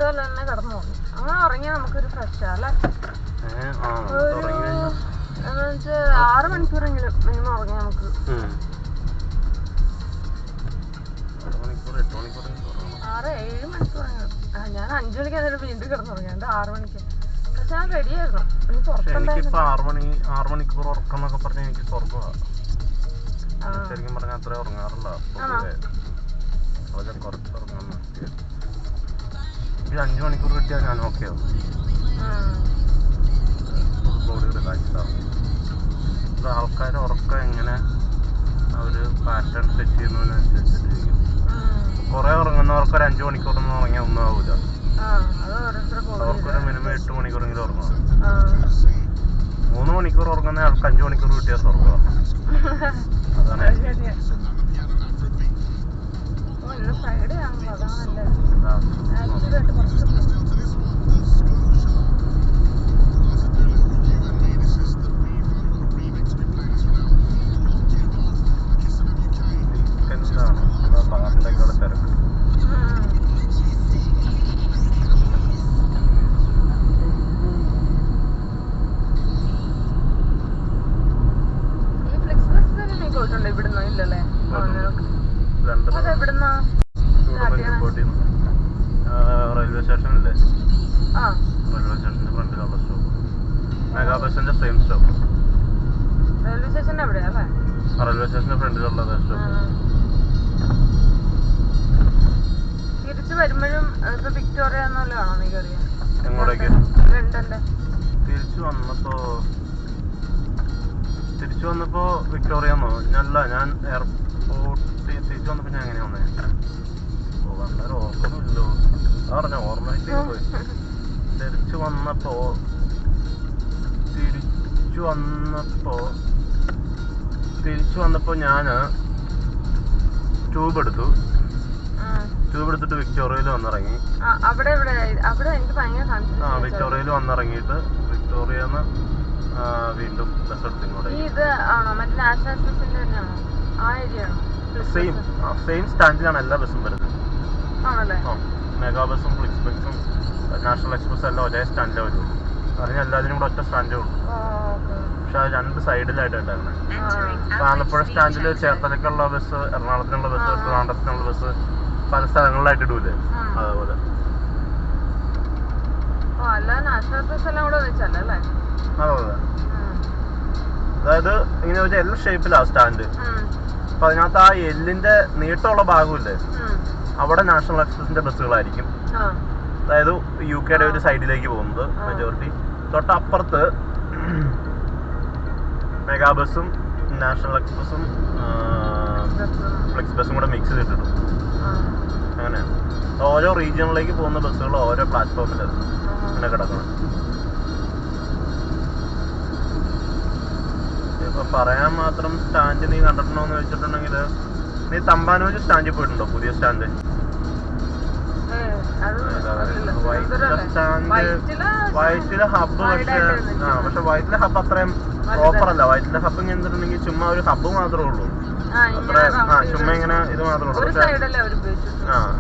പോലെ തന്നെ കിടന്നു പോകുന്നു. അങ്ങനെ ഉറങ്ങിയാൽ നമുക്കൊരു ഫ്രഷാ അല്ലേ? ഒരു 6 മണിക്കൂറെങ്കിലും മിനിമം ഉറങ്ങിയാൽ നമുക്ക് 6-7 മണിക്കൂറെങ്കിലും. ഞാൻ 5 മണിക്ക് അതിൽ വീണ്ടും കിടന്നുറങ്ങിയത് 6 മണിക്ക്. പക്ഷെ ഞാൻ റെഡിയായിരുന്നു. എനിക്കിപ്പോ 6 മണിക്കൂർ ഉറക്കം എന്നൊക്കെ പറഞ്ഞാൽ എനിക്ക് സ്വർഗമാണ്. ശരിക്കും പറഞ്ഞാൽ അത്ര ഉറങ്ങാറില്ല. കുറച്ച് ഉറങ്ങാൻ ഈ 5 മണിക്കൂർ കിട്ടിയാൽ ഞാൻ ഓക്കെ ആവും. ബോഡി റിലാക്സ് ആവും. ഇത് ആൾക്കാരുടെ ഉറക്കം എങ്ങനെ അവര് പാറ്റേൺ സെറ്റ് ചെയ്യുന്നതിനനുസരിച്ചിട്ടിരിക്കും. കുറെ ഉറങ്ങുന്നവർക്ക് ഒരു 5 മണിക്കൂറൊന്നും ഉറങ്ങിയാൽ ഒന്നും ആവില്ല. അവർക്കൊരു മിനിമം 8 മണിക്കൂറെങ്കിലും ഉറങ്ങണം. 3 മണിക്കൂർ ഉറങ്ങുന്ന ആൾക്ക് 5 മണിക്കൂർ കിട്ടിയാൽ ഉറങ്ങുക. അതാണ് തിരക്ക്. ഇവിടുന്ന് ഇല്ലല്ലേ? റെയിൽവേ സ്റ്റേഷനില്ലേ? റെയിൽവേ സ്റ്റേഷന്റെ ഫ്രണ്ടിലുള്ള സ്റ്റോപ്പ്. മെഗാ ബസിന്റെ സെയിം സ്റ്റോപ്പ്. റെയിൽവേ സ്റ്റേഷൻ എവിടെയാ അല്ലേ? റെയിൽവേ സ്റ്റേഷന്റെ ഫ്രണ്ടിലുള്ള സ്റ്റോപ്പ്. തിരിച്ചു വരുമ്പോഴും ഇപ്പൊ വിക്ടോറിയ എന്നല്ലോ ആണോ നീ കയറിയ? എങ്ങോട്ടേക്ക്? ലണ്ടന്റെ. തിരിച്ചു വന്നപ്പോ വിക്ടോറിയന്നോ? ഞാൻ എയർപോർട്ടിൽ തിരിച്ചു വന്നപ്പോ ഞാൻ എങ്ങനെയാ വന്നേ? വളരെ ഓർക്കുന്നില്ലോ. പറഞ്ഞ ഓർമ്മയിലേക്ക് പോയി. തിരിച്ചു വന്നപ്പോ ഞാന് ട്യൂബ് എടുത്തിട്ട് വിക്ടോറിയയിൽ വന്നിറങ്ങി. വിക്ടോറിയയിൽ വന്നിറങ്ങിയിട്ട് വിക്ടോറിയന്ന് വീണ്ടും ബസ് എടുത്ത് സെയിം സ്റ്റാൻഡിലാണ് എല്ലാ ബസ്സും വരുന്നത്. മെഗാ ബസ്സും ഫ്ലിക്സ് ബസ്സും നാഷണൽ എക്സ്പ്രസ് എല്ലാം ഒരേ സ്റ്റാൻഡിലേ വരുള്ളൂ. അതിന് എല്ലാത്തിനും കൂടെ ഒറ്റ സ്റ്റാൻഡേ ഉള്ളൂ. പക്ഷെ അത് 2 സൈഡിലായിട്ടുണ്ടായിരുന്നെ. ആലപ്പുഴ സ്റ്റാൻഡിൽ ചേർത്തലയ്ക്കുള്ള ബസ്, എറണാകുളത്തിനുള്ള ബസ്, ട്രിവാൻഡ്രത്തിനുള്ള ബസ് പല സ്ഥലങ്ങളിലായിട്ട് ഇടൂലേ? അതേപോലെ. അതെ. അതായത് ഇങ്ങനെ വെച്ചാൽ എൽ ഷേപ്പിലാ സ്റ്റാൻഡ്. അപ്പൊ അതിനകത്ത് ആ എല്ലിന്റെ നീട്ടമുള്ള ഭാഗമില്ലേ, അവിടെ നാഷണൽ എക്സ്പ്രസിന്റെ ബസ്സുകളായിരിക്കും. അതായത് UK ഒരു സൈഡിലേക്ക് പോകുന്നത് മെജോറിറ്റി. തൊട്ടപ്പുറത്ത് മെഗാ ബസ്സും നാഷണൽ എക്സ്പ്രസും ഫ്ലിക്സ് ബസ്സും കൂടെ മിക്സ് ചെയ്തിട്ടിടും. അങ്ങനെയാണ് ഓരോ റീജിയണിലേക്ക് പോകുന്ന ബസ്സുകൾ ഓരോ പ്ലാറ്റ്ഫോമിൽ അങ്ങനെ കിടക്കണം. ഇപ്പൊ പറയാൻ മാത്രം സ്റ്റാൻഡ് നീ കണ്ടിട്ടുണ്ടോന്ന് ചോദിച്ചിട്ടുണ്ടെങ്കിൽ, നീ തമ്പാനൂര് സ്റ്റാൻഡിൽ പോയിട്ടുണ്ടോ? പുതിയ സ്റ്റാൻഡ് വൈറ്റിലെ ഹബ്ബ്. പക്ഷെ വൈറ്റിലെ ഹബ്ബ് അത്രയും പ്രോപ്പർ അല്ല. വൈറ്റിലെ ഹബ്ബ് ഇങ്ങനെ എന്തിട്ടുണ്ടെങ്കിൽ ചുമ്മാ ഒരു ഹബ്ബ് മാത്രമേ ഉള്ളൂ. ചുമ്മാ ഇങ്ങനെ ഇത് മാത്രമേ ഉള്ളൂ.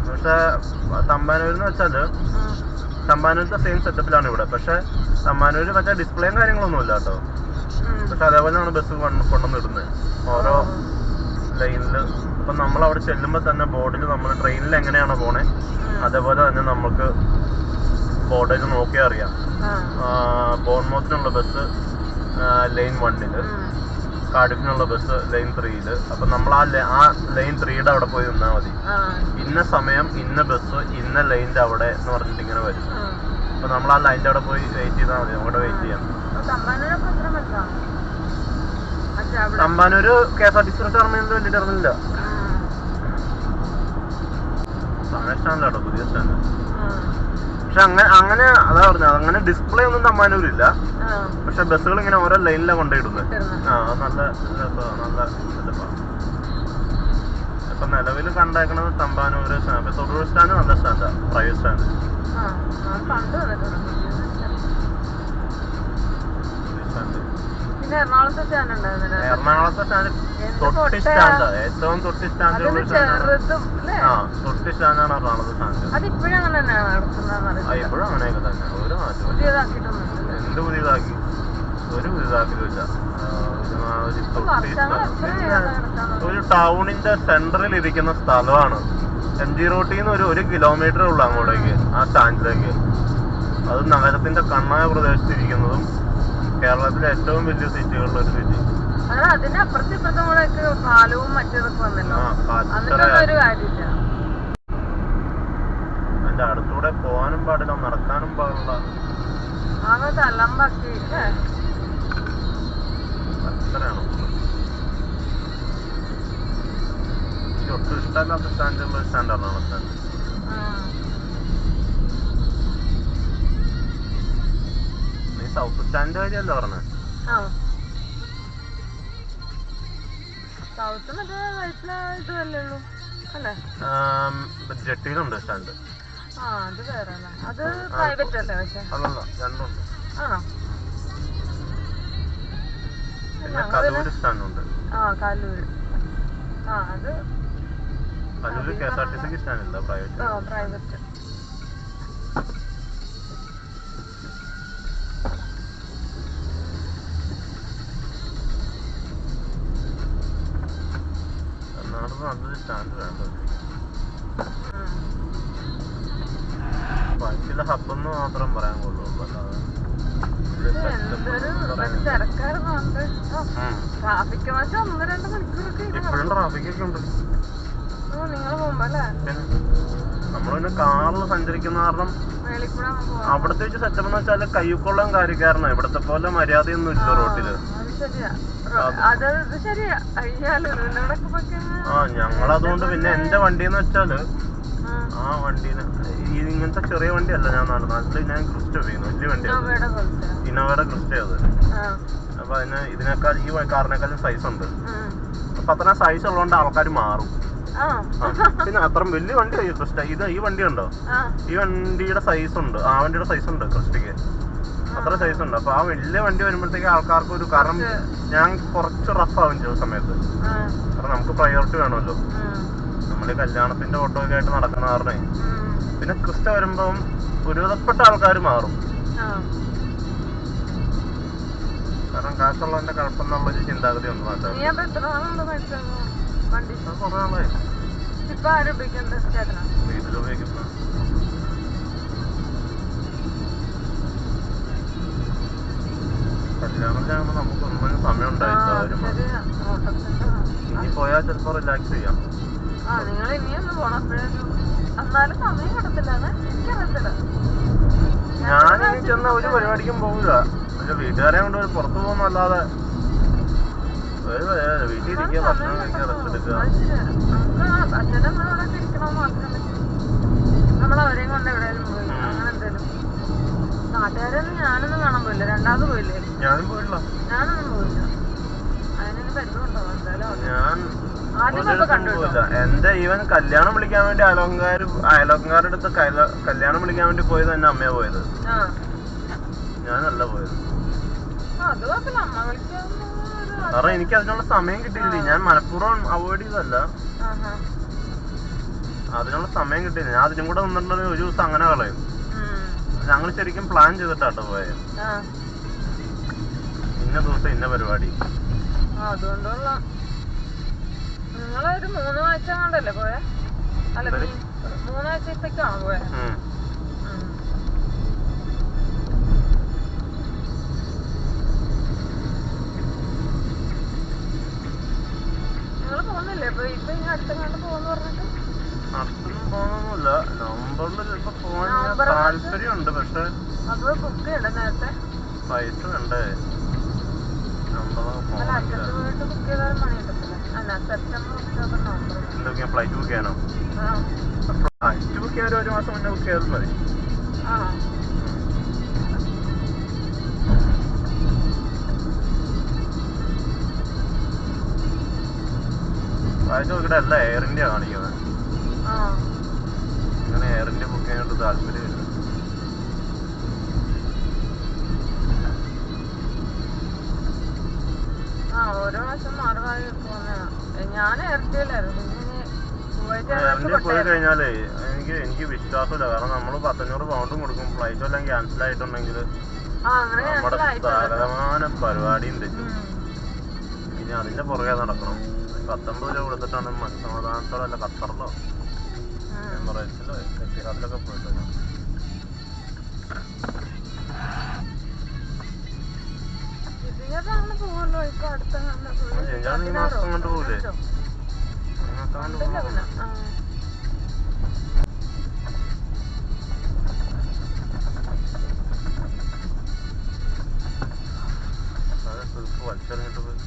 പക്ഷെ തമ്പാനൂരെന്ന് വെച്ചാല് തമ്പാനൂരത്തെ സെയിം സെറ്റപ്പിലാണ് ഇവിടെ. പക്ഷെ തമ്പാനൂര് മറ്റേ ഡിസ്പ്ലേയും കാര്യങ്ങളൊന്നും ഇല്ല കേട്ടോ. പക്ഷെ അതേപോലെയാണ് ബസ് കൊണ്ടുവന്നിടുന്നത് ഓരോ ലൈനില്. അപ്പൊ നമ്മളവിടെ ചെല്ലുമ്പോൾ തന്നെ ബോർഡിൽ നമ്മൾ ട്രെയിനിൽ എങ്ങനെയാണോ പോണേ അതേപോലെ തന്നെ നമുക്ക് ബോർഡിൽ നോക്കിയാൽ അറിയാം. ബോൺമൗത്തിനുള്ള ബസ് ലൈൻ 1-ല്, കാർഡിഫിനുള്ള ബസ് ലൈൻ 3-ല്. അപ്പൊ നമ്മൾ ആ ലൈൻ 3-യുടെ അവിടെ പോയി നിന്നാൽ മതി. ഇന്ന സമയം ഇന്ന ബസ് ഇന്ന ലൈനിന്റെ അവിടെ എന്ന് പറഞ്ഞിട്ട് ഇങ്ങനെ വരും. അപ്പൊ നമ്മൾ ആ ലൈനിന്റെ അവിടെ പോയി വെയിറ്റ് ചെയ്താൽ മതി. അവിടെ വെയിറ്റ് ചെയ്യാം. തമ്പാനൂര് KSRTC ടെർമിനലിൽ വലിയ ടെർമിനലില്ല. പഴയ സ്റ്റാൻഡിലാട്ടോ, പുതിയ സ്റ്റാൻഡ്. പക്ഷെ അങ്ങനെ അതാ പറഞ്ഞത്, അങ്ങനെ ഡിസ്പ്ലേ ഒന്നും തമ്പാനൂരില്ല. പക്ഷെ ബസ്സുകൾ ഇങ്ങനെ ഓരോ ലൈനിലാണ് കൊണ്ടുപോയിടുന്നത്. നല്ല ഇപ്പൊ നിലവിൽ കണ്ടേക്കണത് തമ്പാനൂര് തൊടുപുഴ സ്റ്റാൻഡ് നല്ല സ്റ്റാൻഡാ, പ്രൈവറ്റ് സ്റ്റാൻഡ്. പിന്നെ എറണാകുളത്തെ സ്റ്റാൻഡ് ഉണ്ടായിരുന്നില്ല. എറണാകുളത്തെ സ്റ്റാൻഡ് തൊട്ടി സ്റ്റാൻഡ്, ഏറ്റവും തൊട്ടി സ്റ്റാൻഡുള്ള ചെറുതും തൊട്ടി സ്റ്റാൻഡാണ് എറണാകുളത്തെ സ്റ്റാൻഡ്. അതിപ്പോഴും അങ്ങനെ തന്നെയാണ് നടക്കുന്നത്. ഇപ്പോഴും അങ്ങനെയൊക്കെ തന്നെ, ഒരു മാറ്റം. പുതിയതാക്കിയിട്ടൊന്നും എന്ത് പുതിയതാക്കി? ഒരു പുതിയതാക്കിയില്ല. ഒരു ടൗണിന്റെ സെന്ററിൽ ഇരിക്കുന്ന സ്ഥലമാണ്. MG റോട്ടിൽ നിന്ന് ഒരു കിലോമീറ്റർ ഉള്ളു അങ്ങോട്ടേക്ക്, ആ സ്റ്റാൻഡിലേക്ക്. അത് നഗരത്തിന്റെ കണ്ണായ പ്രദേശത്തിരിക്കുന്നതും കേരളത്തിലെ ഏറ്റവും വലിയ സിറ്റികളിലെ ഒരു സിറ്റി. അതിന്റെ അപ്പുറത്തിപ്പുറത്തും പാലവും മറ്റേതൊക്കെ വന്നല്ലോ. അതിന്റെ അടുത്തൂടെ പോകാനും പാടില്ല, നടക്കാനും പാടില്ല. തലമ്പാക്കി അത്രയാണ്. എനിക്ക് ഒട്ടും ഇഷ്ടമല്ലാത്ത സ്റ്റാൻഡുള്ള സ്റ്റാൻഡാണ് സ്റ്റാൻഡ്. നീ സൗത്ത് സ്റ്റാൻഡ് കാര്യമല്ല പറഞ്ഞേ? ജെട്ടിയിലുണ്ട് സ്റ്റാൻഡ്. അല്ലല്ല, രണ്ടുണ്ട്. പിന്നെ കലൂര് സ്റ്റാൻഡുണ്ട്. കലൂര് KSRTC സ്റ്റാൻഡ് ഇല്ല, പ്രൈവറ്റ്. നല്ലൊരു സ്റ്റാൻഡ് വേണ്ടത്. വൈറ്റിലെ ഹബ്ബെന്ന് മാത്രം പറയാൻ കൊള്ളുള്ളൂ, അല്ലാതെ ഇപ്പോഴും ട്രാഫിക്കൊക്കെ ഉണ്ട്. നമ്മൾ പിന്നെ കാറിൽ സഞ്ചരിക്കുന്ന കാരണം അവിടത്തെ വെച്ച് സെറ്റപ്പ് എന്ന് വെച്ചാല് കയ്യൊക്കൊള്ളാൻ കാര്യക്കാരനാണ്. ഇവിടത്തെ പോലെ മര്യാദയൊന്നും ഇല്ല റോട്ടില്. ഞങ്ങളതുകൊണ്ട് പിന്നെ എന്റെ വണ്ടിന്ന് വെച്ചാല് ആ വണ്ടീന് ഇങ്ങനത്തെ ചെറിയ വണ്ടിയല്ല ഞാൻ നാട്ടിൽ ഞാൻ ക്രിസ്റ്റ ഉപയോഗിക്കുന്നു. വലിയ വണ്ടിയാണ്, ഇന്നോവയുടെ ക്രിസ്റ്റ അത്. അപ്പൊ അതിന് ഇതിനേക്കാൾ ഈ കാറിനേക്കാളും സൈസ് ഉണ്ട്. അപ്പൊ അത്ര സൈസ് ഉള്ളതുകൊണ്ട് ആൾക്കാർ മാറും. പിന്നെ അത്ര വലിയ വണ്ടി ക്രിസ്റ്റ. ഈ വണ്ടി ഉണ്ടോ? ഈ വണ്ടിയുടെ സൈസ് ഉണ്ട്, ആ വണ്ടിയുടെ സൈസ് ഉണ്ട് ക്രിസ്റ്റയ്ക്ക്, അത്ര സൈസ് ഉണ്ട്. അപ്പൊ ആ വലിയ വണ്ടി വരുമ്പോഴത്തേക്ക് ആൾക്കാർക്ക് ഒരു, കാരണം ഞാൻ കുറച്ച് റഫ് ആവും ചില സമയത്ത്. കാരണം നമുക്ക് പ്രയോറിറ്റി വേണമല്ലോ, നമ്മള് കല്യാണത്തിന്റെ ഓട്ടോ ഒക്കെ ആയിട്ട് നടക്കുന്ന കാരണേ. പിന്നെ ക്രിസ്റ്റ വരുമ്പം ഒരുവിധപ്പെട്ട ആൾക്കാർ മാറും, കാരണം കാശുള്ളതിന്റെ കുഴപ്പമെന്നുള്ളൊരു ചിന്താഗതി ഉണ്ട് നാട്ടിൽ. കുറെ ആളായി വീട്ടിൽ ഉപയോഗിക്കുന്ന. കല്യാണത്തിനാകുമ്പോ നമുക്ക് ഒന്നും സമയം ഉണ്ടായില്ല. ഇനി പോയാൽ ചിലപ്പോ റിലാക്സ് ചെയ്യാം. ഞാനിനി ചെന്ന ഒരു പരിപാടിക്കും പോകില്ല. പക്ഷെ വീട്ടുകാരെ കൊണ്ട് ഒരു പുറത്തു പോകുന്നല്ലാതെ വീട്ടിൽ ഇരിക്കുക, ഭക്ഷണം കഴിക്കുക, റെസ്റ്റ് എടുക്കുക. നമ്മളവരെയും കൊണ്ട് എവിടെയെങ്കിലും പോയി അങ്ങനെ എന്തേലും. നാട്ടുകാരൊന്നും ഞാനൊന്നും കാണാൻ പോയില്ല. രണ്ടാമത് പോയില്ലേ? ഞാനും പോയില്ല. ഞാനൊന്നും പോയില്ല. അതിനൊരു പരിചയമുണ്ടോ? ഞാൻ പോയില്ല. എന്റെ ഈവൻ കല്യാണം വിളിക്കാൻ വേണ്ടി അയലോക്കങ്കാരുടെ അടുത്ത് കല്യാണം വിളിക്കാൻ വേണ്ടി പോയത് എന്റെ അമ്മയാ പോയത്, ഞാനല്ല പോയത്. കാരണം എനിക്ക് അതിനുള്ള സമയം കിട്ടിയില്ല. ഞാൻ മനഃപൂർവ്വം അവോയ്ഡ് ചെയ്തല്ല, അതിനുള്ള സമയം കിട്ടിയില്ല. ഞാൻ അതിനും കൂടെ നിന്നിട്ടുണ്ടെങ്കിൽ ഒരു ദിവസം അങ്ങനെ കളയും. ഞങ്ങൾ ശരിക്കും പ്ലാൻ ചെയ്തിട്ടാട്ടോ പോയത്, ഇന്ന ദിവസം ഇന്ന പരിപാടി. അതുകൊണ്ടുള്ള നിങ്ങളൊരു 3 ആഴ്ച കൊണ്ടല്ലേ പോയെ? അല്ല 3 ആഴ്ചത്തേക്കാണോ പോയെ? നിങ്ങള് പോകുന്നില്ലേ ഇപ്പൊ? ഇനി അടുത്തെങ്ങാണ്ട് പോവാന്ന് പറഞ്ഞിട്ട്? അടുത്തൊന്നും പോകണമെന്നില്ല. നവംബറിൽ ചിലപ്പോ പോകാൻ താല്പര്യമുണ്ട്. പക്ഷെ അത് ബുക്ക് ചെയ്യണ്ടേ നേരത്തെ? പൈസ വേണ്ടേ? എന്തൊക്കെയാ ഫ്ലൈറ്റ് ബുക്ക് ചെയ്യാനോ? ഫ്ലൈറ്റ് ബുക്ക് ചെയ്യാൻ 1 മാസം മുന്നേ ബുക്ക് ചെയ്താൽ മതി. ഫ്ലൈറ്റ് നോക്കിയിട്ട് അല്ല എയർ ഇന്ത്യ കാണിക്കുന്നത്. അങ്ങനെ എയർ ഇന്ത്യ ബുക്ക് ചെയ്യാനായിട്ട് താല്പര്യമില്ല. ഓരോ മാസം മാറി മാറി പോകുന്നതാണ്. ഞാൻ ഇരട്ടിയിലായിരുന്നു. പോയി കഴിഞ്ഞാലേ എനിക്ക് വിശ്വാസമില്ല. കാരണം നമ്മൾ 1,500 പൗണ്ടും കൊടുക്കും. ഫ്ലൈറ്റ് എല്ലാം ക്യാൻസൽ ആയിട്ടുണ്ടെങ്കിൽ നമ്മുടെ സകലമാന പരിപാടിയും തെറ്റും. ഇനി അതിന്റെ പുറകെ നടക്കണം. 19 രൂപ കൊടുത്തിട്ടാണ് മനസ്സമാധാനത്തോടെ അല്ല ഖത്തറിലോ എമിറേറ്റ്സിലോ എത്തിഹാദിലൊക്കെ പോയിട്ട് ഈ മാസം കൊണ്ട് പോകൂലേ? വലിച്ചെറിഞ്ഞിട്ട് പോയി